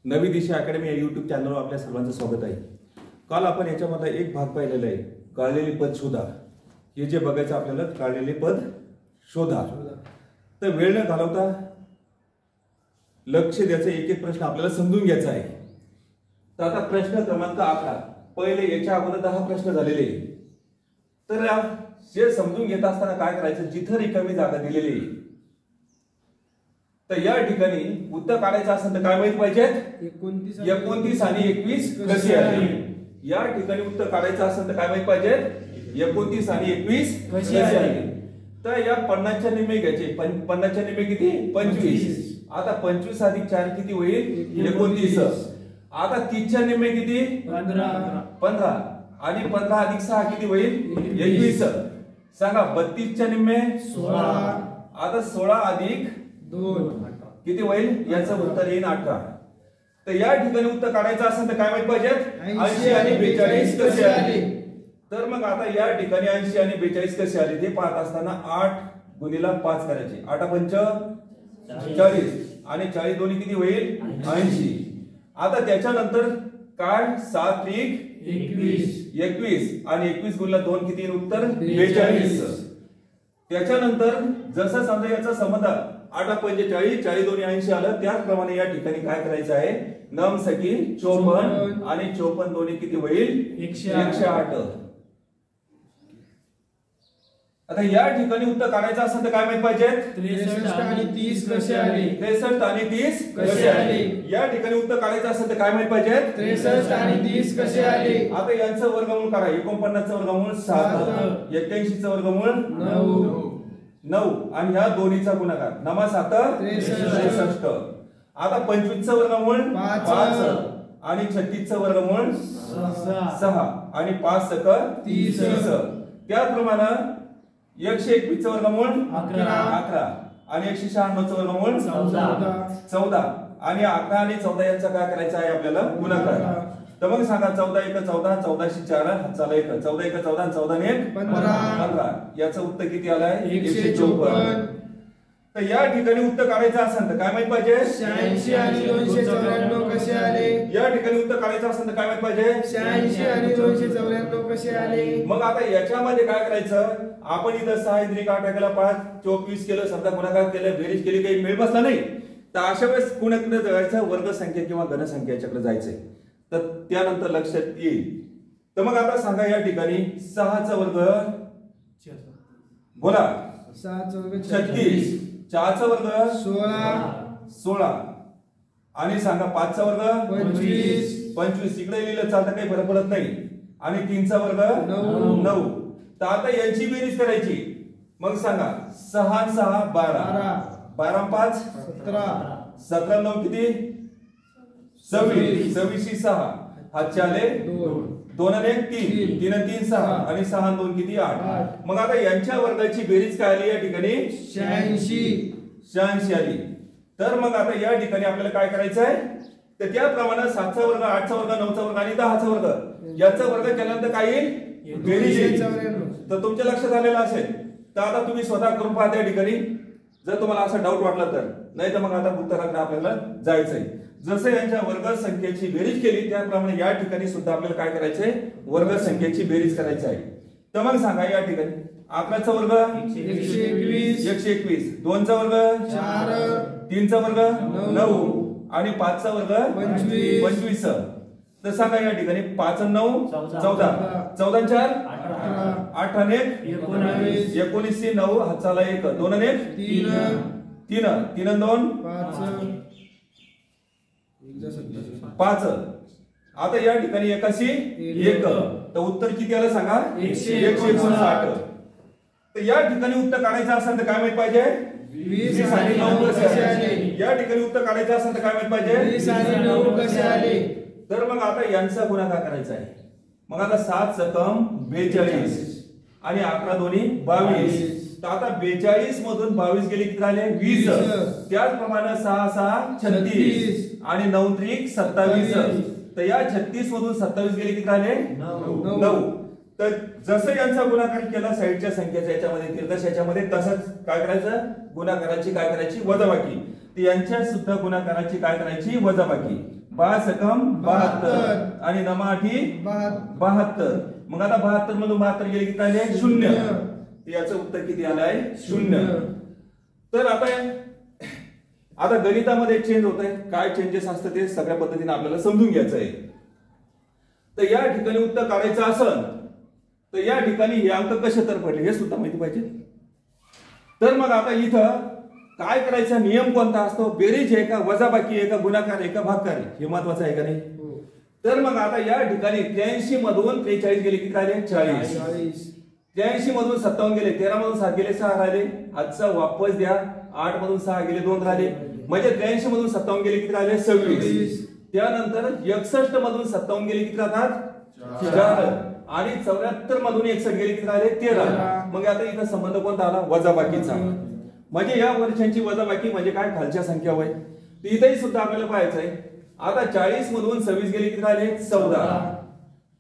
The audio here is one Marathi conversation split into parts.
नवी दिशा अकॅडमी या यूट्यूब चॅनलवर आपल्या सर्वांचं स्वागत आहे। काल आपण याच्यामधला एक भाग पाहिलेला आहे, काढलेले पद शोधा। हे जे बघायचं आपल्याला, काढलेले पद शोधा। तर वेळ न घालवता लक्ष द्यायचं, एक एक प्रश्न आपल्याला समजून घ्यायचा आहे। तर आता प्रश्न क्रमांक 11, पहिले याच्या अगोदर 10 प्रश्न झालेले। तर हे समजून घेत असताना काय करायचं, जिथे रिकामी जागा दिलेली आहे तर या ठिकाणी उत्तर काढायचं असेल तर काय माहिती पाहिजे, 29 आणि 21 कसे आले। या ठिकाणी उत्तर काढायचं असेल तर काय माहिती पाहिजे, 29 आणि 21 कसे आले। तर या 50 च्या निम्मे घ्यायचे, 50 च्या निम्मे किती, 25। आता 25 अधिक 4 किती होईल, 29। आता 30 च्या निम्मे किती, 15 आणि 15 अधिक 6 किती होईल, 21। सांगा 32 च्या निम्मे 16। आता 16 अधिक 2 किती होईल, याचं उत्तर येईल 18। तर या ठिकाणी उत्तर काढायचं असेल तर काय माहिती पाहिजे, 80 आणि 42 कसे आले। तर मग आता या ठिकाणी 80 आणि 42 कसे आले ते पाहत असताना 8 गुणिले 5 करायचे, 8 पंच 40 आणि 40 दोन्ही किती होईल, 80। आता त्याच्यानंतर काय, 7 त्रिक 21 आणि 21 गुणिले 2 किती येईल, उत्तर 42। त्याच्यानंतर जसं समजा याचा संबंध 8 पंच 40, 40 दोन्ही 80 आलं, त्याचप्रमाणे या ठिकाणी काय करायचं आहे, नम सखी 54 आणि 54 दोन्ही किती होईल, 108। आता या ठिकाणी उत्तर काढायचं असेल तर काय माहिती पाहिजे, 63 आणि 30 कसे आले। 63 आणि 30 कसे आले। या ठिकाणी उत्तर काढायचं असेल तर काय माहिती पाहिजे, 63 आणि 30 कसे आले। आता यांचं वर्गमूळ करा, 49 चं वर्गमूळ 7, 81 चं वर्गमूळ 9 आणि ह्या दोन्हीचा गुणाकार 9 7 63। आता 25 चं वर्गमूळ 5 आणि 36 चं वर्गमूळ 6 आणि 5 सक 30। त्याचप्रमाणे 121 चं वर्गमूळ 11 आणि 196 चं वर्गमूळ 14 आणि 11 आणि 14 यांचा काय करायचा आहे आपल्याला, गुणाकार। तर मग सांगा 14 1 14, 14 4 हाताला 1, 14 1 14 आणि 14 1 15। याचं उत्तर किती आलंय, 154। तर या ठिकाणी उत्तर काढायचं असेल तर काय माहिती पाहिजे, 86 आणि 294 कसे आले। या ठिकाणी उत्तर काढायचं असेल तर काय माहिती पाहिजे, 86 आणि 294 कसे आले। मग आता याच्यामध्ये काय करायचं, आपण इथं 6 इंद्रिक 8 केला, 5 24 केलं, समजा गुणाकार केलं, बेरीज केली, काही मेळ बसला नाही, तर अशा वेळेस कुणाकडे जायचं, वर्ग संख्या किंवा घनसंख्या याच्याकडे जायचंय, तर त्यानंतर लक्षात येईल। तर मग आता सांगा या ठिकाणी 6 चा वर्ग बोला 6 चा वर्ग 36, 4 चा वर्ग 16 आणि सांगा 5 चा वर्ग 25। इकडे लिहिलं चालतं, काही फरक पडत नाही। आणि 3 चा वर्ग 9। तर आता यांची बेरीज करायची, मग सांगा 6 6 12, 12 5 17, 17 9 किती, 26, 26 6 हातचे आले 2 आणि 1 3, 3 आणि 3 6 आणि 6 आणि 2 किती 8। मग आता यांच्या वर्गाची बेरीज काय आली या ठिकाणी, 86 आली। तर मग आता या ठिकाणी आपल्याला काय करायचं आहे, तर त्याप्रमाणे 7 चा वर्ग 8 चा वर्ग 9 चा वर्ग आणि 10 चा वर्ग याचा वर्ग केल्यानंतर काय येईल, बेरीज येईल। तर तुमच्या लक्षात आलेलं असेल, तर आता तुम्ही स्वतः करून पहा त्या ठिकाणी, जर तुम्हाला असं डाऊट वाटला तर। नाही तर मग आता उत्तराकडे आपल्याला जायचंय। जसं यांच्या वर्ग संख्येची बेरीज केली त्याप्रमाणे या ठिकाणी सुद्धा आपल्याला काय करायचंय, वर्ग संख्येची बेरीज करायची आहे। तर मग सांगा या ठिकाणी 11 चा वर्ग 121, 2 चा वर्ग 4, 3 चा वर्ग 9 आणि 5 चा वर्ग 25। तर सांगा या ठिकाणी 5 आणि 9 14, 14 आणि 4 8 आणि 1 19, 9 हाताला 1, 2 आणि 1 3, 3 आणि 2 5। आता या ठिकाणी 81 1, तर उत्तर किती आलं सांगा, 159। तर या ठिकाणी उत्तर काढायचं असेल तर काय माहिती पाहिजे, 20 आणि 9 कसे आले। या ठिकाणी उत्तर काढायचं असेल तर काय माहिती पाहिजे, 20 आणि 9 कसे आले। तर मग आता यांचा गुणाकार करायचा आहे। मग आता 7 सकम 42 आणि 11 दोन्ही 22। तर आता 42 मधून 22 गेले किती झाले, 20। त्याचप्रमाणे 6 6 36 आणि 9 त्रिक 27। तर या 36 मधून 27 गेले किती झाले, 9। तर जसं यांचा गुणाकार केला साइडच्या संख्येचा याच्यामध्ये तिरकस याच्यामध्ये, तसंच काय करायचं, गुणाकाराची काय करायची, वजाबाकी। यांच्या सुद्धा गुणाकाराची काय करायची, वजाबाकी। 5 एकम 72 आणि नमा 8 72. मग आता 72 मधून 72 गेले किती आले 0. याचं उत्तर किती आलंय 0. तर आता गणितामध्ये चेंज होत आहे. काय चेंजेस असतं ते सगळ्या पद्धतीने आपल्याला समजून घ्यायचं आहे. तर या ठिकाणी उत्तर काढायचं असेल तर या ठिकाणी हे अंक कसे तर पडले हे सुद्धा माहिती पाहिजे. तर मग आता इथं काय करायचा नियम कोणता असतो? बेरीज आहे का, वजाबाकी आहे का, गुणाकार आहे का, भागाकार आहे, हे महत्वाचं आहे का नाही? तर मग आता या ठिकाणी 83 मधून 43 गेले किती राहिले 40. 83 मधून 57 गेले, 13 मधून 7 गेले 6 राहिले. आजचा वापस द्या. 8 मधून 6 गेले 2 राहिले. म्हणजे 83 मधून 57 गेले किती राहिले 26. त्यानंतर 61 मधून 57 गेले किती राहतात 4 आणि 74 मधून 61 गेले किती राहिले 13. मग आता इथं संबंध कोणता आला वजाबाकीचा. म्हणजे या वर्षांची वजाबाकी म्हणजे काय खालच्या संख्या होय. तर इथेही सुद्धा आपल्याला पाहायचं आहे. आता 40 मधून 26 गेले किती राहिले 14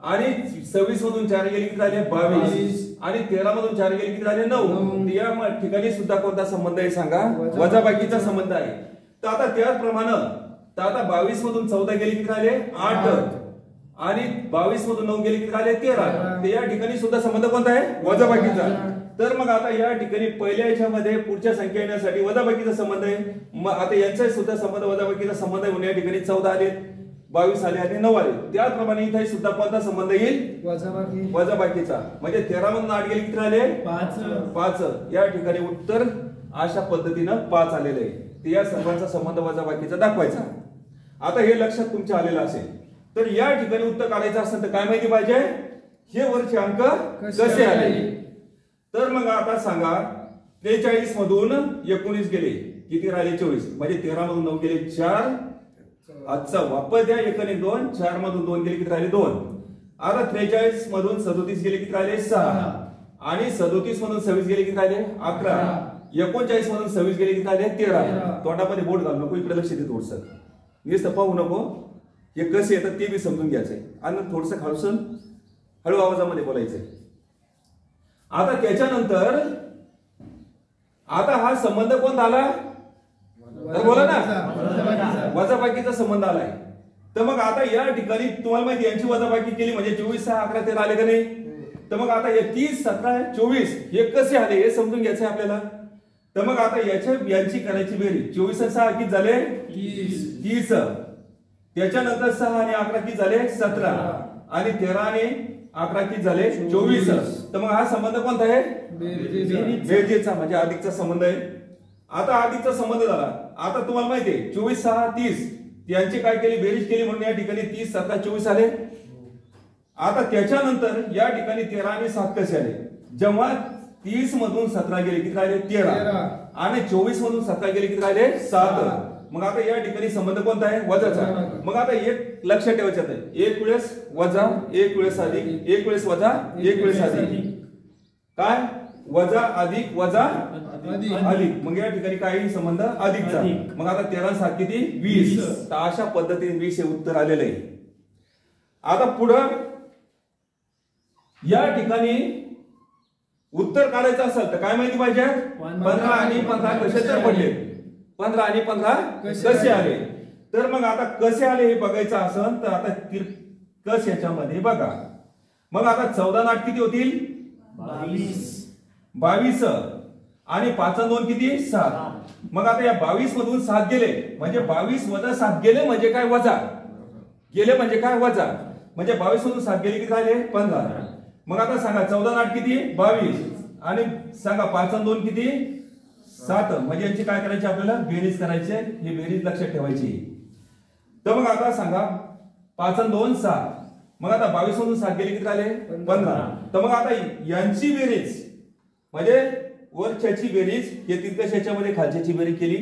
आणि 26 मधून 4 गेले किती राहिले 22 आणि 13 मधून 4 गेले किती राहिले 9. या ठिकाणी सुद्धा कोणता संबंध आहे सांगा वजाबाकीचा संबंध आहे. तर आता त्याचप्रमाणे आता 22 मधून 14 गेले किती राहिले 8 आणि 22 मधून 9 गेले किती राहिले 13. तर या ठिकाणी सुद्धा संबंध कोणता आहे वजाबाकीचा. तर मग आता या ठिकाणी पहिल्या याच्यामध्ये पुढच्या संख्या येण्यासाठी वजाबाकीचा संबंध आहे. मग आता यांचा सुद्धा संबंध वजाबाकीचा संबंध आहे. म्हणून या ठिकाणी 14 आले 22 आले आणि 9 आले. त्याचप्रमाणे इथे सुद्धा कोणता संबंध येईल वजाबाकीचा. म्हणजे 13 मधून 8 गेले किती राहिले 5. या ठिकाणी उत्तर अशा पद्धतीनं 5 आलेलं आहे. तर या सर्वांचा संबंध वजाबाकीचा दाखवायचा. आता हे लक्षात तुमच्या आलेलं असेल. तर या ठिकाणी उत्तर काढायचं असेल तर काय माहिती पाहिजे हे वरचे अंक कसे आले. तर मग आता सांगा 43 मधून 19 गेले किती राहिले 24. म्हणजे 13 मधून 9 गेले 4. आजचा वापर द्या 1 1 2 4 मधून 2 गेले किती राहिले 2. आता 43 मधून 37 गेले किती राहिले 6 आणि 37 मधून 26 गेले किती राहिले 11. 39 मधून 26 गेले किती राहिले 13. तोंडामध्ये बोट घालू नको इकडे लक्ष दे थोडस. नुसतं पाहू नको. हे कसे येतात ते बी समजून घ्यायचंय आणि थोडस खालसून हळू आवाजामध्ये बोलायचंय. आता त्याच्यानंतर आता हा संबंध कोण आला बोला ना वजाबाकीचा संबंध आलाय. तर मग आता या ठिकाणी तुम्हाला माहिती यांची वजाबाकी केली म्हणजे 24 6 11 13 आले का नाही. तर मग आता हे 30 17 24 हे कसे आले हे समजून घ्यायचंय आपल्याला. तर मग आता यांची करायची बेरीज 24 आणि 6 किती झाले 30. त्याच्यानंतर 6 आणि 11 किती झाले 17 आणि 13 आणि 11 किती झाले 24. तर मग हा संबंध कोणता आहे बेरजेचा म्हणजे अधिकचा संबंध आहे. आता अधिकचा संबंध झाला. आता तुम्हाला माहिती आहे 24 6 30 यांची काय केली बेरीज केली म्हणून या ठिकाणी 30 17 24 आले. आता त्याच्यानंतर या ठिकाणी 13 आणि 7 कसे आले. जेव्हा 30 मधून 17 गेले किती राहिले 13 आणि 24 मधून 17 गेले किती राहिले 7. मग आता या ठिकाणी संबंध कोणता आहे वजाचा. मग आता एक लक्षात ठेवायचं आहे एक वेळेस वजा एक वेळेस अधिक एक वेळेस वजा एक वेळेस अधिक काय वजा अधिक वजा अधिक. मग या ठिकाणी काही संबंध अधिकचा. मग आता 13 7 किती 20. तर अशा पद्धतीने 20 हे उत्तर आलेलं आहे. आता पुढं या ठिकाणी उत्तर काढायचं असेल तर काय माहिती पाहिजे 15 आणि 15 कसे तर पडले 15 आणि 15 कसे आले. तर मग आता कसे आले हे बघायचं असेल तर आता तिरकस याच्यामध्ये बघा. मग आता 14 आणि 8 किती होतील 22 आणि 5 आणि 2 किती 7. मग आता या 22 मधून 7 गेले म्हणजे 22 वजा 7 गेले म्हणजे काय वजा गेले म्हणजे काय वजा म्हणजे 22 मधून 7 गेले किती राहिले 15. मग आता सांगा 14 आणि 8 किती 22 आणि सांगा 5 आणि 2 किती 7. म्हणजे यांची काय करायची आपल्याला बेरीज करायची. ही बेरीज लक्षात ठेवायची. तर मग आता सांगा 5 आणि 2 7. मग आता 22 मधून 7 गेले किती राहिले 15. तर मग आता यांची बेरीज म्हणजे वरच्याची बेरीज हे तिरकस याच्यामध्ये खालच्याची बेरीज केली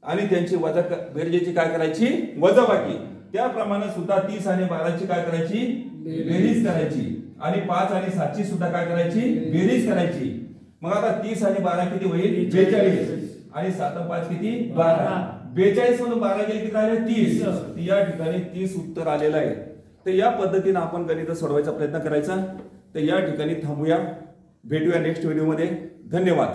आणि त्यांची वजा बेरजेची काय करायची वजाबाकी. त्याप्रमाणे सुद्धा 30 आणि 12 ची काय करायची बेरीज करायची आणि 5 आणि 7 ची सुद्धा काय करायची बेरीज करायची. मग आता 30 आणि 12 किती होईल 42 आणि 7 आणि 5 किती 12. 42 मधून 12 गेले किती राहिले 30. या ठिकाणी 30 उत्तर आलेलं आहे. तर या पद्धतीने आपण गणित सोडवायचा प्रयत्न करायचा. तर या ठिकाणी थांबूया. भेटूया नेक्स्ट व्हिडिओ मध्ये. धन्यवाद.